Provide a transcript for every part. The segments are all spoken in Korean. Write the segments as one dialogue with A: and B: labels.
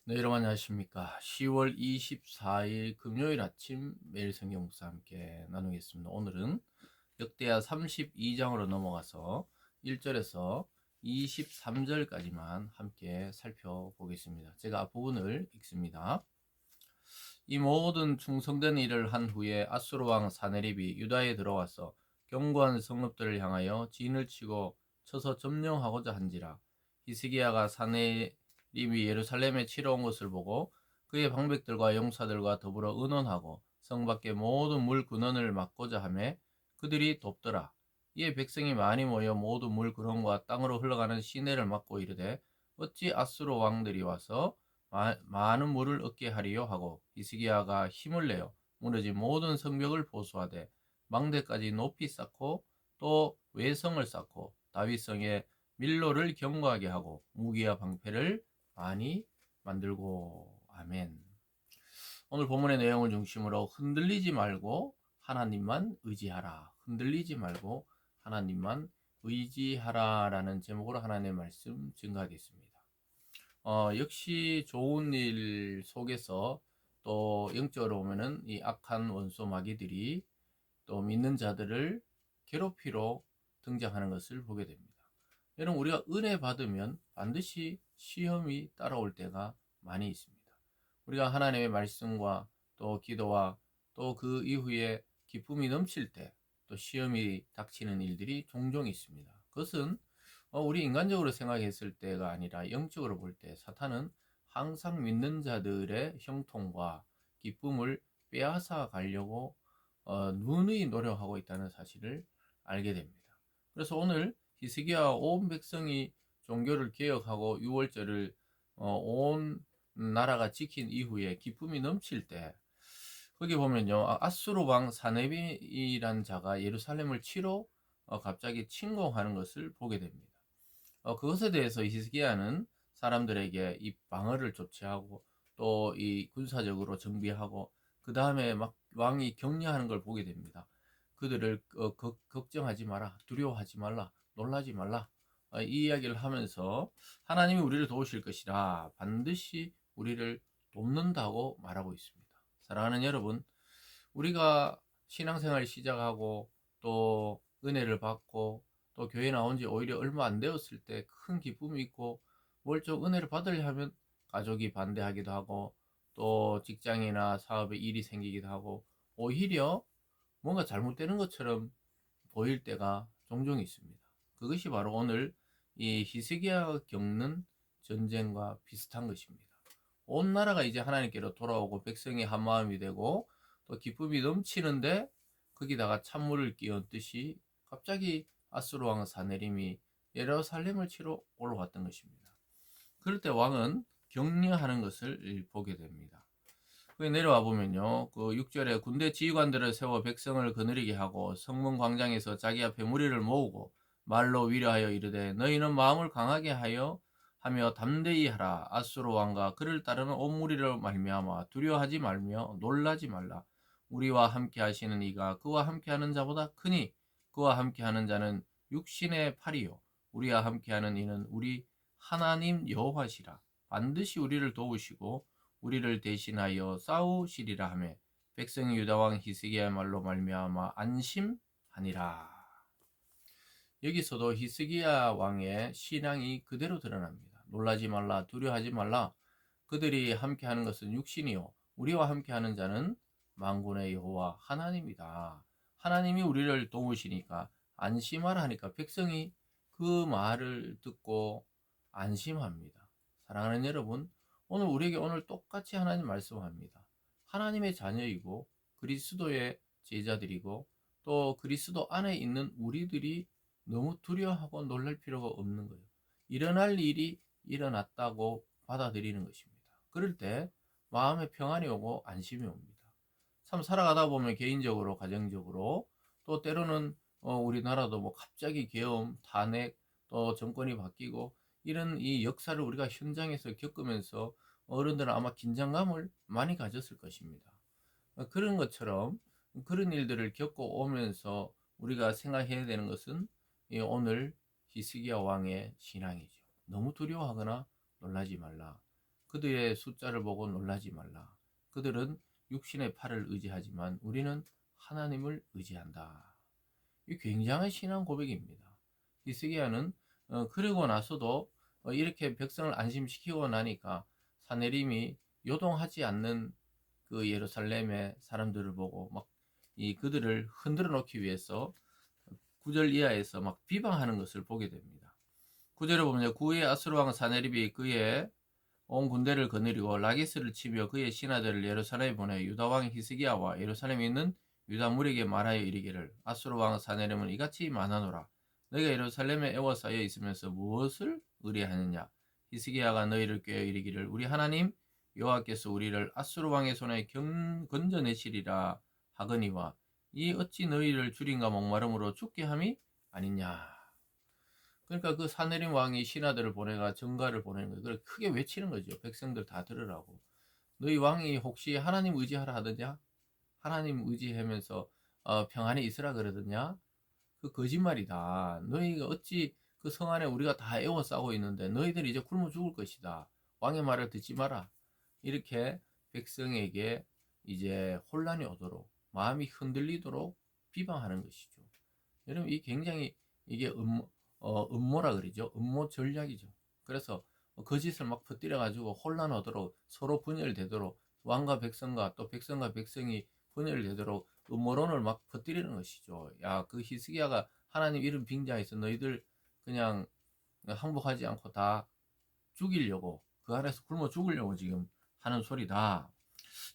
A: 네, 여러분 안녕하십니까. 10월 24일 금요일 아침 매일 성경 묵상 함께 나누겠습니다. 오늘은 역대하 32장으로 넘어가서 1절에서 23절까지만 함께 살펴보겠습니다. 제가 앞부분을 읽습니다. 이 모든 충성된 일을 한 후에 아수르 왕 사네립이 유다에 들어와서 견고한 성읍들을 향하여 진을 치고 쳐서 점령하고자 한지라. 히스기야가 사네립이 예루살렘에 치러 온 것을 보고 그의 방백들과 용사들과 더불어 의논하고 성 밖의 모든 물 근원을 막고자 하매 그들이 돕더라. 이에 백성이 많이 모여 모든 물 근원과 땅으로 흘러가는 시내를 막고 이르되 어찌 아수르 왕들이 와서 많은 물을 얻게 하리요 하고 히스기야가 힘을 내어 무너진 모든 성벽을 보수하되 망대까지 높이 쌓고 또 외성을 쌓고 다윗성에 밀로를 견고하게 하고 무기와 방패를 많이 만들고. 아멘. 오늘 본문의 내용을 중심으로 흔들리지 말고 하나님만 의지하라, 흔들리지 말고 하나님만 의지하라라는 제목으로 하나님의 말씀 증가하겠습니다. 역시 좋은 일 속에서 또 영적으로 보면은 이 악한 원수 마귀들이 또 믿는 자들을 괴롭히러 등장하는 것을 보게 됩니다. 여러분, 우리가 은혜 받으면 반드시 시험이 따라올 때가 많이 있습니다. 우리가 하나님의 말씀과 또 기도와 또 그 이후에 기쁨이 넘칠 때 또 시험이 닥치는 일들이 종종 있습니다. 그것은 우리 인간적으로 생각했을 때가 아니라 영적으로 볼 때 사탄은 항상 믿는 자들의 형통과 기쁨을 빼앗아 가려고 누누이 노력하고 있다는 사실을 알게 됩니다. 그래서 오늘 히스기야 온 백성이 종교를 개혁하고 유월절을 온 나라가 지킨 이후에 기쁨이 넘칠 때 거기 보면요, 아수르 왕 사네비라는 자가 예루살렘을 치러 갑자기 침공하는 것을 보게 됩니다. 그것에 대해서 히스기야는 사람들에게 이 방어를 조치하고 또 이 군사적으로 정비하고 그 다음에 막 왕이 격려하는 걸 보게 됩니다. 그들을 걱정하지 마라, 두려워하지 말라, 놀라지 말라, 이 이야기를 하면서 하나님이 우리를 도우실 것이라 반드시 우리를 돕는다고 말하고 있습니다. 사랑하는 여러분, 우리가 신앙생활 시작하고 또 은혜를 받고 또 교회 나온 지 오히려 얼마 안 되었을 때 큰 기쁨이 있고 뭘 좀 은혜를 받으려 하면 가족이 반대하기도 하고 또 직장이나 사업에 일이 생기기도 하고 오히려 뭔가 잘못되는 것처럼 보일 때가 종종 있습니다. 그것이 바로 오늘 이 히스기야가 겪는 전쟁과 비슷한 것입니다. 온 나라가 이제 하나님께로 돌아오고 백성이 한 마음이 되고 또 기쁨이 넘치는데 거기다가 찬물을 끼얹듯이 갑자기 아수르 왕 사네림이 예루살렘을 치러 올라왔던 것입니다. 그럴 때 왕은 격려하는 것을 보게 됩니다. 거기 내려와 보면요, 그 6절에 군대 지휘관들을 세워 백성을 거느리게 하고 성문 광장에서 자기 앞에 무리를 모으고 말로 위로하여 이르되 너희는 마음을 강하게 하며 담대히 하라. 아수르 왕과 그를 따르는 온 무리를 말미암아 두려워하지 말며 놀라지 말라. 우리와 함께 하시는 이가 그와 함께 하는 자보다 크니 그와 함께 하는 자는 육신의 팔이요 우리와 함께 하는 이는 우리 하나님 여호와시라. 반드시 우리를 도우시고 우리를 대신하여 싸우시리라 하며 백성이 유다 왕 히스기야의 말로 말미암아 안심하니라. 여기서도 히스기야 왕의 신앙이 그대로 드러납니다. 놀라지 말라, 두려워하지 말라. 그들이 함께하는 것은 육신이요 우리와 함께하는 자는 만군의 여호와 하나님이다. 하나님이 우리를 도우시니까 안심하라 하니까 백성이 그 말을 듣고 안심합니다. 사랑하는 여러분, 오늘 똑같이 하나님 말씀합니다. 하나님의 자녀이고 그리스도의 제자들이고 또 그리스도 안에 있는 우리들이 너무 두려워하고 놀랄 필요가 없는 거예요. 일어날 일이 일어났다고 받아들이는 것입니다. 그럴 때 마음에 평안이 오고 안심이 옵니다. 참 살아가다 보면 개인적으로 가정적으로 또 때로는 우리나라도 뭐 갑자기 계엄, 탄핵, 또 정권이 바뀌고 이런 이 역사를 우리가 현장에서 겪으면서 어른들은 아마 긴장감을 많이 가졌을 것입니다. 그런 것처럼 그런 일들을 겪고 오면서 우리가 생각해야 되는 것은 오늘 히스기야 왕의 신앙이죠. 너무 두려워하거나 놀라지 말라. 그들의 숫자를 보고 놀라지 말라. 그들은 육신의 팔을 의지하지만 우리는 하나님을 의지한다. 이 굉장한 신앙 고백입니다. 히스기야는 그러고 나서도 이렇게 백성을 안심시키고 나니까 사내림이 요동하지 않는 그 예루살렘의 사람들을 보고 막 이 그들을 흔들어 놓기 위해서 9절 이하에서 막 비방하는 것을 보게 됩니다. 9절에 보면 구의 아수르 왕 사네립이 그의 온 군대를 거느리고 라기스를 치며 그의 신하들을 예루살렘에 보내 유다 왕 히스기야와 예루살렘에 있는 유다 무리에게 말하여 이르기를 아수르 왕 사네립은 이같이 말하노라. 너희가 예루살렘에 애워싸여 있으면서 무엇을 의뢰하느냐? 히스기야가 너희를 꾀어 이르기를 우리 하나님 여호와께서 우리를 아수르 왕의 손에 건져내시리라 하거니와 이 어찌 너희를 줄인가 목마름으로 죽게 함이 아니냐. 그러니까 그 사내림 왕이 신하들을 보내가 전가를 보내는 거예요. 그걸 크게 외치는 거죠. 백성들 다 들으라고. 너희 왕이 혹시 하나님 의지하라 하더냐? 하나님 의지하면서 평안에 있으라 그러더냐? 그 거짓말이다. 너희가 어찌 그 성 안에 우리가 다 애워싸고 있는데 너희들이 이제 굶어 죽을 것이다. 왕의 말을 듣지 마라. 이렇게 백성에게 이제 혼란이 오도록 마음이 흔들리도록 비방하는 것이죠. 여러분 이 굉장히 이게 음모라 그러죠. 음모 전략이죠. 그래서 거짓을 막 퍼뜨려 가지고 혼란하도록 서로 분열되도록 왕과 백성과 또 백성과 백성이 분열되도록 음모론을 막 퍼뜨리는 것이죠. 야, 그 히스기야가 하나님 이름 빙자해서 너희들 그냥 항복하지 않고 다 죽이려고 그 안에서 굶어 죽으려고 지금 하는 소리다.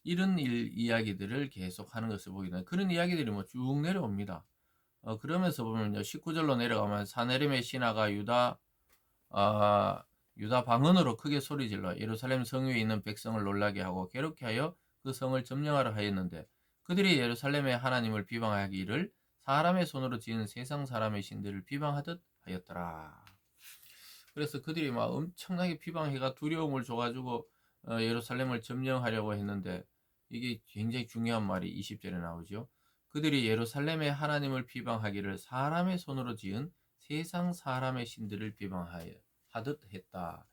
A: 이런 이야기들을 계속 하는 것을 보게 되는 그런 이야기들이 뭐 쭉 내려옵니다. 그러면서 보면요. 19절로 내려가면 사네림의 신하가 유다 방언으로 크게 소리질러 예루살렘 성 위에 있는 백성을 놀라게 하고 괴롭게 하여 그 성을 점령하려 하였는데 그들이 예루살렘의 하나님을 비방하기를 사람의 손으로 지은 세상 사람의 신들을 비방하듯 하였더라. 그래서 그들이 막 엄청나게 비방해가 두려움을 줘가지고 예루살렘을 점령하려고 했는데 이게 굉장히 중요한 말이 20절에 나오죠. 그들이 예루살렘의 하나님을 비방하기를 사람의 손으로 지은 세상 사람의 신들을 비방하듯 했다.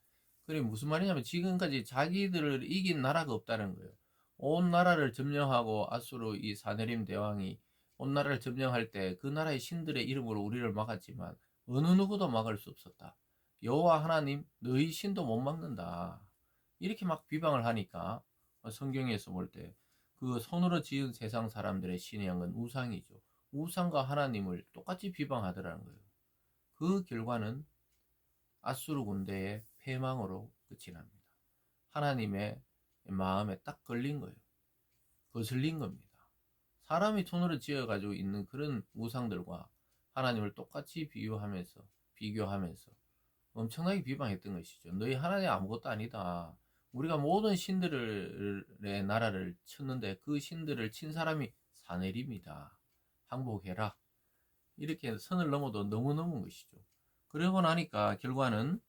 A: 그게 무슨 말이냐면 지금까지 자기들을 이긴 나라가 없다는 거예요. 온 나라를 점령하고 아수르 이 사네림 대왕이 온 나라를 점령할 때 그 나라의 신들의 이름으로 우리를 막았지만 어느 누구도 막을 수 없었다. 여호와 하나님 너희 신도 못 막는다. 이렇게 막 비방을 하니까 성경에서 볼 때 그 손으로 지은 세상 사람들의 신의 양은 우상이죠. 우상과 하나님을 똑같이 비방하더라는 거예요. 그 결과는 아수르 군대의 패망으로 끝이 납니다. 하나님의 마음에 딱 걸린 거예요. 거슬린 겁니다. 사람이 손으로 지어가지고 있는 그런 우상들과 하나님을 똑같이 비교하면서 엄청나게 비방했던 것이죠. 너희 하나님 아무것도 아니다. 우리가 모든 신들의 나라를 쳤는데 그 신들을 친 사람이 사내립니다. 항복해라. 이렇게 선을 넘어도 너무 넘은 것이죠. 그러고 나니까 결과는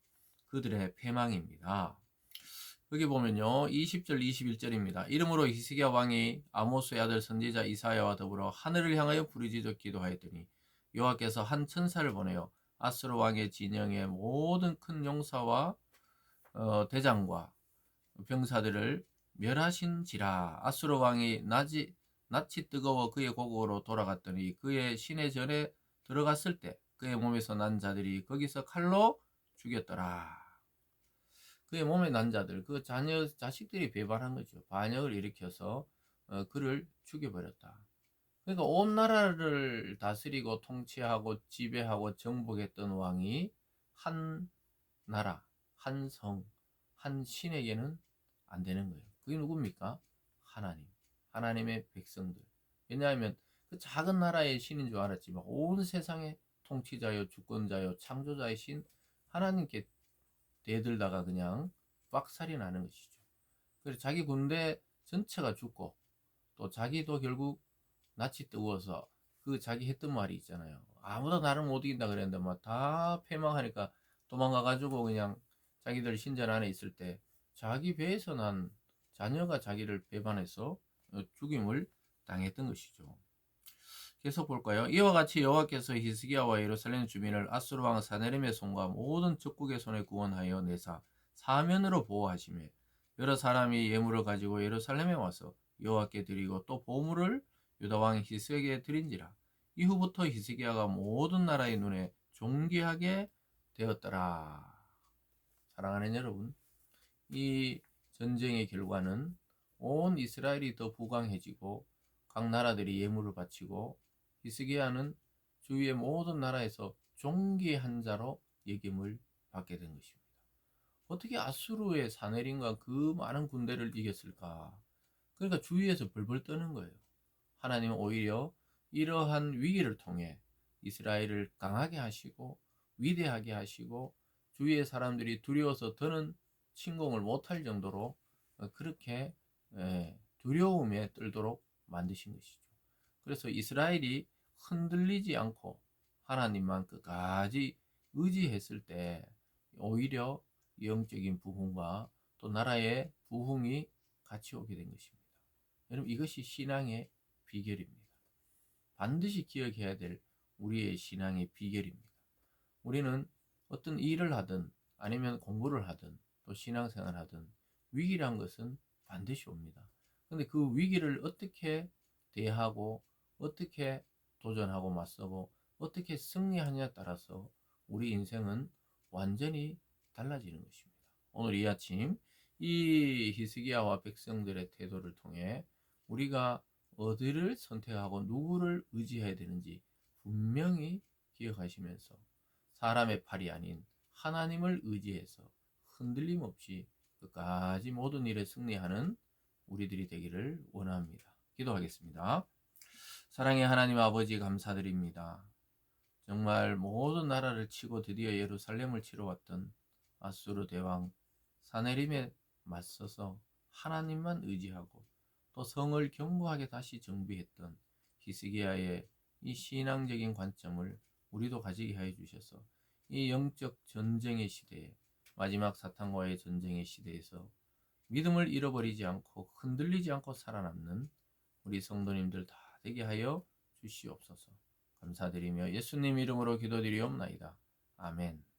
A: 그들의 패망입니다. 여기 보면요. 20절 21절입니다. 이름으로 히스기야 왕이 아모스의 아들 선지자 이사야와 더불어 하늘을 향하여 부르짖어 기도하였더니 여호와께서 한 천사를 보내어 아수르 왕의 진영의 모든 큰 용사와 대장과 병사들을 멸하신지라. 아수르 왕이 낯이 뜨거워 그의 고국으로 돌아갔더니 그의 시내 전에 들어갔을 때 그의 몸에서 난 자들이 거기서 칼로 죽였더라. 그의 몸에 난 자들, 그 자식들이 배반한 거죠. 반역을 일으켜서 그를 죽여버렸다. 그러니까 온 나라를 다스리고 통치하고 지배하고 정복했던 왕이 한 나라, 한 성, 한 신에게는 안 되는 거예요. 그게 누굽니까? 하나님, 하나님의 백성들. 왜냐하면 그 작은 나라의 신인 줄 알았지만 온 세상의 통치자요, 주권자요, 창조자의 신 하나님께 대들다가 그냥 빡살이 나는 것이죠. 그래서 자기 군대 전체가 죽고 또 자기도 결국 낯이 뜨거워서 그 자기 했던 말이 있잖아요. 아무도 나를 못 이긴다 그랬는데 막 다 패망하니까 도망가가지고 그냥 자기들 신전 안에 있을 때 자기 배에서 난 자녀가 자기를 배반해서 죽임을 당했던 것이죠. 계속 볼까요? 이와 같이 여호와께서 히스기야와 예루살렘 주민을 아수르 왕 사네림의 손과 모든 적국의 손에 구원하여 내사 사면으로 보호하시며 여러 사람이 예물을 가지고 예루살렘에 와서 여호와께 드리고 또 보물을 유다 왕 히스기야에게 드린지라. 이후부터 히스기야가 모든 나라의 눈에 존귀하게 되었더라. 사랑하는 여러분, 이 전쟁의 결과는 온 이스라엘이 더 부강해지고 각 나라들이 예물을 바치고 히스기야는 주위의 모든 나라에서 존귀한 자로 여김을 받게 된 것입니다. 어떻게 아수르의 사내림과 그 많은 군대를 이겼을까? 그러니까 주위에서 벌벌 떠는 거예요. 하나님은 오히려 이러한 위기를 통해 이스라엘을 강하게 하시고 위대하게 하시고 주위의 사람들이 두려워서 더는 침공을 못할 정도로 그렇게 두려움에 떨도록 만드신 것이죠. 그래서 이스라엘이 흔들리지 않고 하나님만 끝까지 의지했을 때 오히려 영적인 부흥과 또 나라의 부흥이 같이 오게 된 것입니다. 여러분, 이것이 신앙의 비결입니다. 반드시 기억해야 될 우리의 신앙의 비결입니다. 우리는 어떤 일을 하든 아니면 공부를 하든 또 신앙생활을 하든 위기란 것은 반드시 옵니다. 근데 그 위기를 어떻게 대하고 어떻게 도전하고 맞서고 어떻게 승리하냐에 따라서 우리 인생은 완전히 달라지는 것입니다. 오늘 이 아침 이 히스기야와 백성들의 태도를 통해 우리가 어디를 선택하고 누구를 의지해야 되는지 분명히 기억하시면서 사람의 팔이 아닌 하나님을 의지해서 흔들림 없이 끝까지 모든 일에 승리하는 우리들이 되기를 원합니다. 기도하겠습니다. 사랑의 하나님 아버지, 감사드립니다. 정말 모든 나라를 치고 드디어 예루살렘을 치러 왔던 아수르 대왕 사네림에 맞서서 하나님만 의지하고 또 성을 견고하게 다시 정비했던 히스기야의 이 신앙적인 관점을 우리도 가지게 해 주셔서 이 영적 전쟁의 시대에, 마지막 사탄과의 전쟁의 시대에서 믿음을 잃어버리지 않고 흔들리지 않고 살아남는 우리 성도님들 다 되게 하여 주시옵소서. 감사드리며 예수님 이름으로 기도드리옵나이다. 아멘.